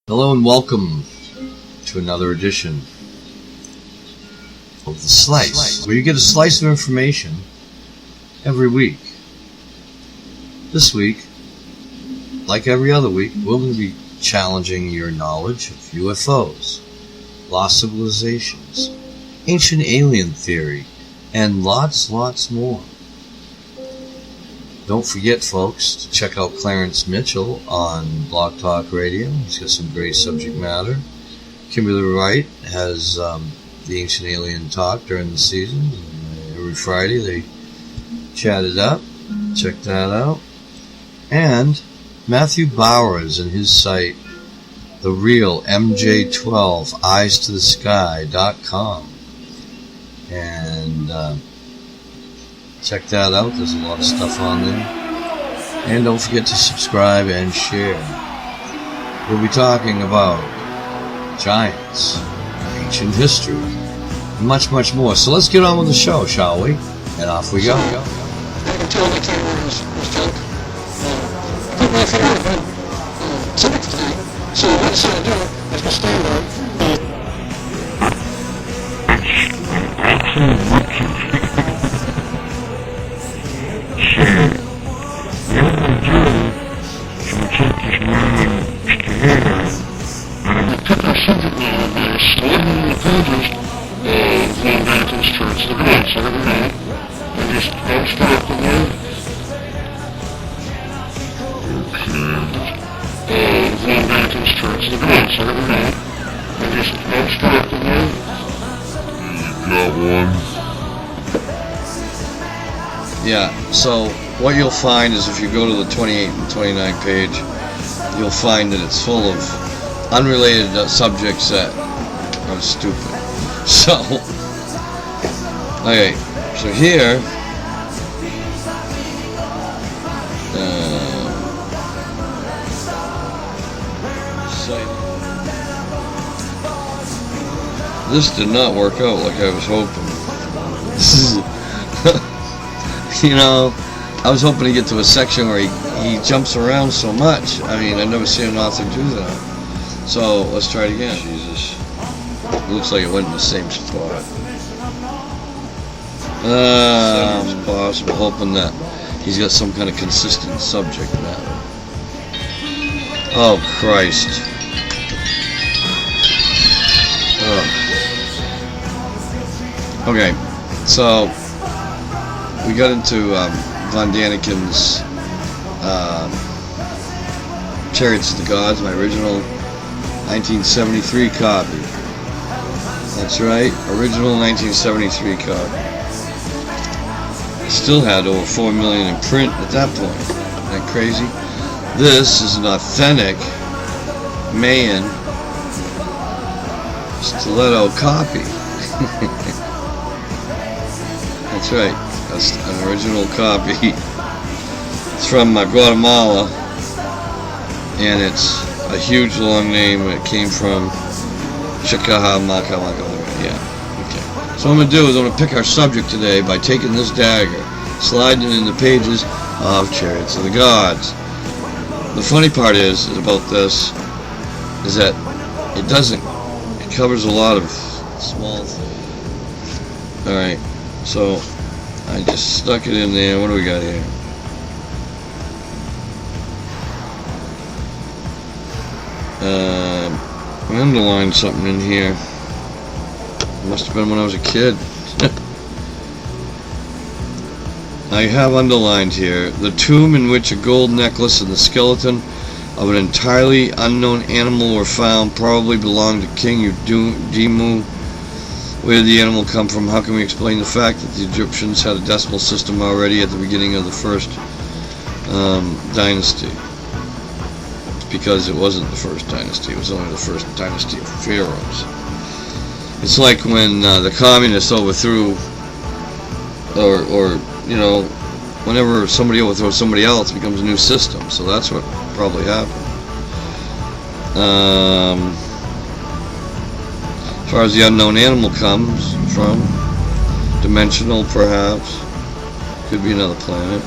Hello and welcome to another edition of The Slice, where you get a slice of information every week. This week, like every other week, we're going to be challenging your knowledge of UFOs, lost civilizations, ancient alien theory, and lots more. Don't forget, folks, to check out Clarence Mitchell on Blog Talk Radio. He's got some great subject matter. Kimberly Wright has the Ancient Alien Talk during the season. Every Friday they chat it up. Check that out. And Matthew Bowers and his site, The Real MJ12, EyesToTheSky.com. And check that out. There's a lot of stuff on there. And don't forget to subscribe and share. We'll be talking about giants, ancient history, and much more. So let's get on with the show, shall we? And off we go. I can tell the camera was junk. I think I forgot about subjects tonight. So what I decided to do is go stand up. Yeah, so what you'll find is if you go to the 28 and 29 page, you'll find that it's full of unrelated subjects that are stupid. So, okay, so here, this did not work out like I was hoping. This is, you know, I was hoping to get to a section where he jumps around so much. I mean, I've never seen an author do that. So, let's try it again. Jesus. It looks like it went in the same spot. It's possible, hoping that he's got some kind of consistent subject matter. Oh, Christ. Okay, so we got into Von Daniken's Chariots of the Gods, my original 1973 copy. That's right, original 1973 copy. It still had over 4 million in print at that point. Isn't that crazy? This is an authentic Mayan stiletto copy. That's right, that's an original copy. It's from Guatemala, and it's a huge long name. It came from Chicahamaka. Yeah, okay. So what I'm going to do is I'm going to pick our subject today by taking this dagger, sliding it in the pages of Chariots of the Gods. The funny part is about this is that it covers a lot of small things. Alright, so I just stuck it in there. What do we got here? I underlined something in here. Must have been when I was a kid. I have underlined here the tomb in which a gold necklace and the skeleton of an entirely unknown animal were found probably belonged to King Udimu. Where did the animal come from? How can we explain the fact that the Egyptians had a decimal system already at the beginning of the first dynasty? It's because it wasn't the first dynasty. It was only the first dynasty of pharaohs. It's like when the communists overthrew, or you know, whenever somebody overthrows somebody else, it becomes a new system. So that's what probably happened. As far as the unknown animal comes from, dimensional perhaps, could be another planet.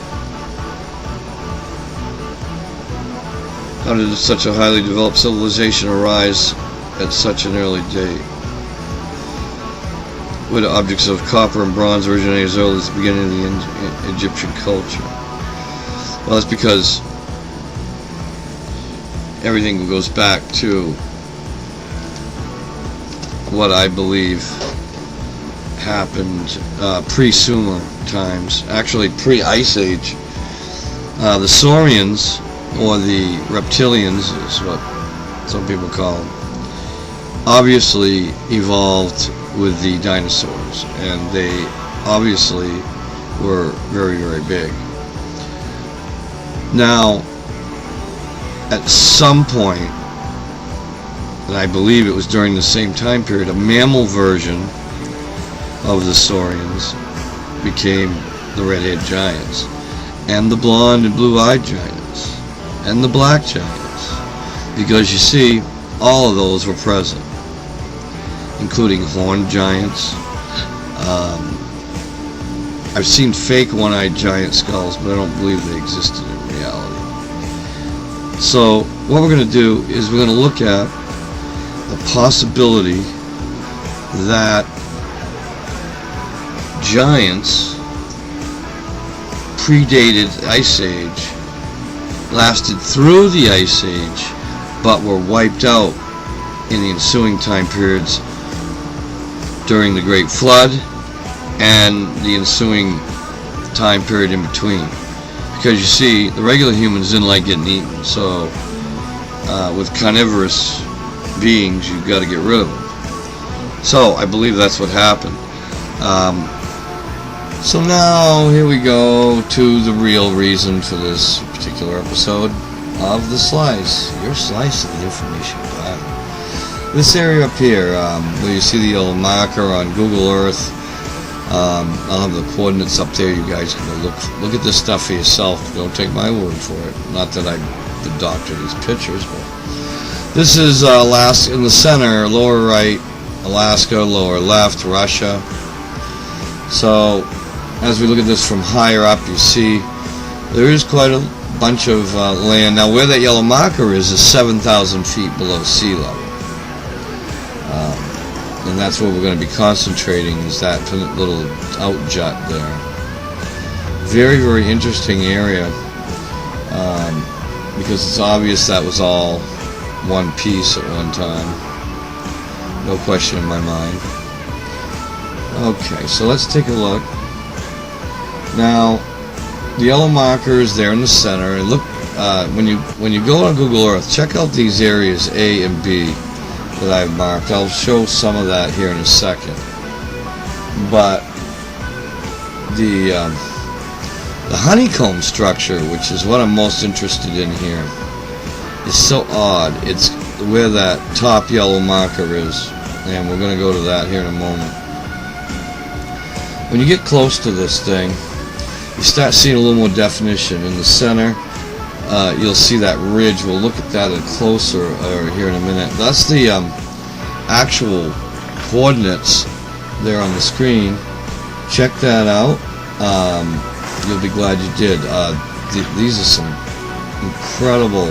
How did such a highly developed civilization arise at such an early date? Where do objects of copper and bronze originate as early as the beginning of the Egyptian culture? Well, that's because everything goes back to what I believe happened pre-Sumer times, actually pre-Ice Age. The Saurians, or the reptilians is what some people call them, obviously evolved with the dinosaurs, and they obviously were very, very big. Now, at some point, and I believe it was during the same time period, a mammal version of the saurians became the red-headed giants, and the blonde and blue-eyed giants, and the black giants, because you see, all of those were present, including horned giants. I've seen fake one-eyed giant skulls, but I don't believe they existed in reality. So what we're going to do is we're going to look at the possibility that giants predated the Ice Age, lasted through the Ice Age, but were wiped out in the ensuing time periods during the Great Flood and the ensuing time period in between. Because you see, the regular humans didn't like getting eaten, so with carnivorous beings, you've got to get rid of them. So I believe that's what happened. So now here we go to the real reason for this particular episode of The Slice, your slice of the information planet. This area up here, where you see the yellow marker on Google Earth, I'll have the coordinates up there. You guys can go look at this stuff for yourself. Don't take my word for it. Not that I the doctor these pictures, but this is Alaska in the center, lower right, Alaska, lower left, Russia. So as we look at this from higher up, you see there is quite a bunch of land. Now where that yellow marker is 7,000 feet below sea level. And that's where we're going to be concentrating, is that little out jut there. Very, very interesting area, because it's obvious that was all one piece at one time. No question in my mind. Okay, so let's take a look. Now, the yellow marker is there in the center, and look, when you go on Google Earth, check out these areas A and B that I've marked. I'll show some of that here in a second. But the honeycomb structure, which is what I'm most interested in here, is so odd. It's where that top yellow marker is, and we're going to go to that here in a moment. When you get close to this thing, you start seeing a little more definition. In the center, you'll see that ridge. We'll look at that closer here in a minute. That's the actual coordinates there on the screen. Check that out. You'll be glad you did. These are some incredible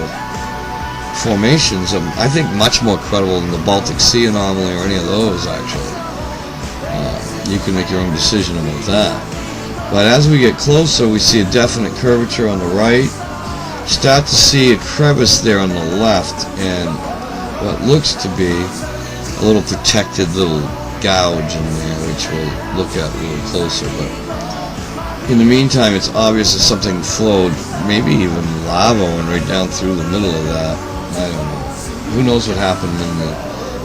formations. I think much more credible than the Baltic Sea anomaly or any of those, actually. You can make your own decision about that. But as we get closer, we see a definite curvature on the right. Start to see a crevice there on the left, and what looks to be a little protected little gouge in there, which we'll look at a little closer. But in the meantime, it's obvious that something flowed, maybe even lava went right down through the middle of that. I don't know. Who knows what happened when the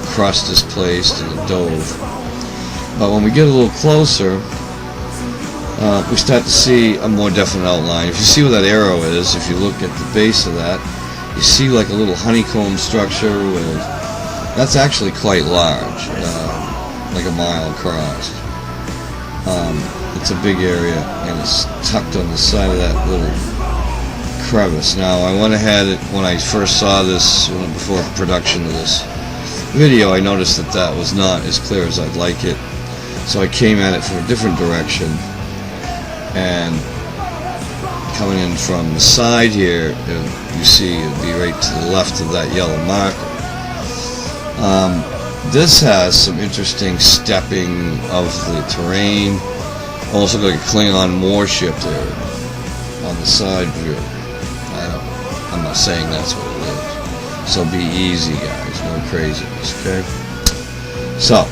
crust displaced and it dove. But when we get a little closer, we start to see a more definite outline. If you see where that arrow is, if you look at the base of that, you see like a little honeycomb structure with, that's actually quite large, like a mile across. It's a big area, and it's tucked on the side of that little crevice. Now, I went ahead, when I first saw this, before production of this video, I noticed that that was not as clear as I'd like it. So I came at it from a different direction, and coming in from the side here, you see it would be right to the left of that yellow marker. This has some interesting stepping of the terrain. Almost look like a Klingon warship there on the side view. I'm not saying that's what it is. So be easy, guys. No craziness, okay? So,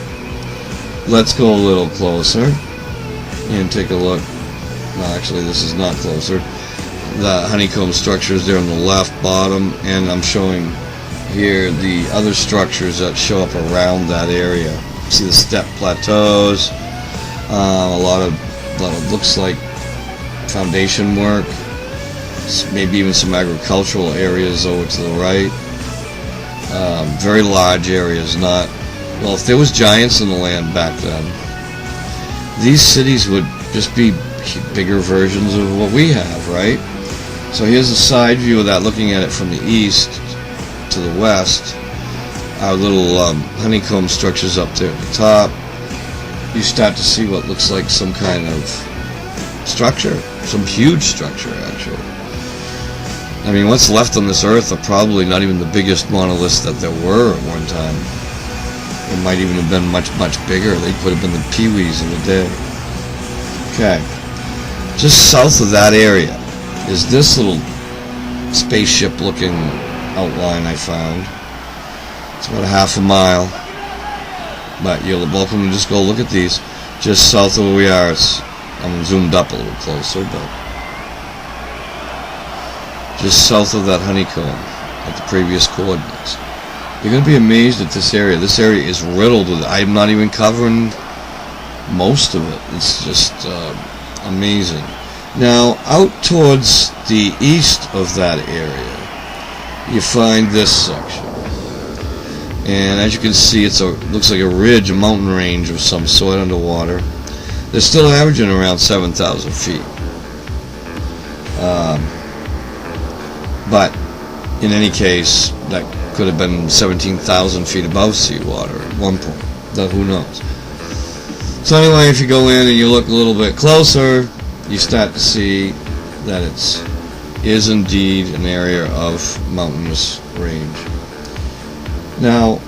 let's go a little closer and take a look. No, actually, this is not closer. The honeycomb structures there on the left bottom, and I'm showing here the other structures that show up around that area. See the step plateaus, a lot of looks like foundation work, maybe even some agricultural areas over to the right. Very large areas. Not well. If there was giants in the land back then, these cities would just be bigger versions of what we have, right? So here's a side view of that, looking at it from the east to the west. Our little honeycomb structures up there at the top. You start to see what looks like some kind of structure, some huge structure actually. I mean, what's left on this earth are probably not even the biggest monoliths that there were at one time. It might even have been much, much bigger. They could have been the peewees of the day. Okay. Just south of that area is this little spaceship looking outline I found. It's about a half a mile, but you're welcome to just go look at these. Just south of where we are. I'm zoomed up a little closer, but just south of that honeycomb at the previous coordinates. You're going to be amazed at this area. This area is riddled with, I'm not even covering most of it. It's just amazing. Now, out towards the east of that area, you find this section. And as you can see, looks like a ridge, a mountain range of some sort underwater. They're still averaging around 7,000 feet. But in any case, that could have been 17,000 feet above seawater at one point. Who knows? So anyway, if you go in and you look a little bit closer, you start to see that it is indeed an area of mountainous range. Now,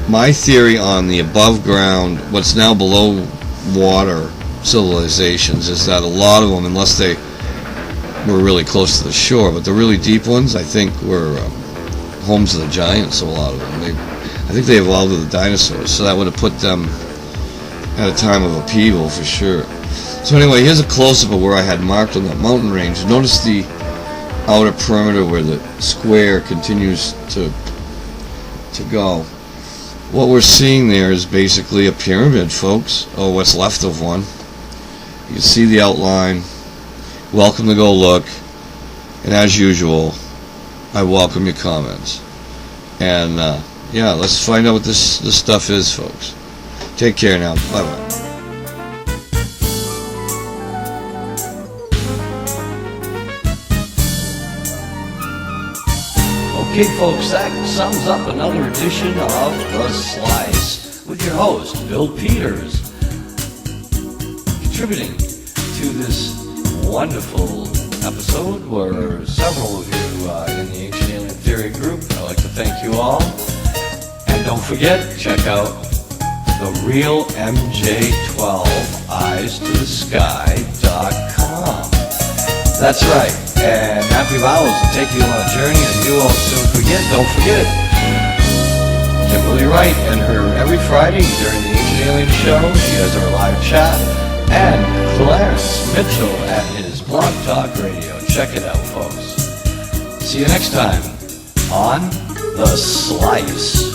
my theory on the above ground, what's now below water civilizations, is that a lot of them, unless they were really close to the shore, but the really deep ones, I think, were homes of the giants. A lot of them, I think they evolved with the dinosaurs, so that would have put them at a time of upheaval for sure. So anyway, here's a close-up of where I had marked on that mountain range. Notice the outer perimeter where the square continues to go. What we're seeing there is basically a pyramid, folks, or what's left of one. You can see the outline. Welcome to go look, and as usual, I welcome your comments. And yeah, let's find out what this stuff is, folks. Take care now. Bye-bye. Okay, folks, that sums up another edition of The Slice with your host, Bill Peters, contributing to this wonderful episode were several of you in the Ancient Alien Theory group. I'd like to thank you all. And don't forget, check out the real MJ12 eyes-to-the-sky.com. That's right. And Happy Vowels will take you on a journey that you won't soon forget. Don't forget Kimberly Wright and her every Friday during the Ancient Alien Show. She has her live chat. And Clarence Mitchell at his Blog Talk Radio. Check it out, folks. See you next time on The Slice.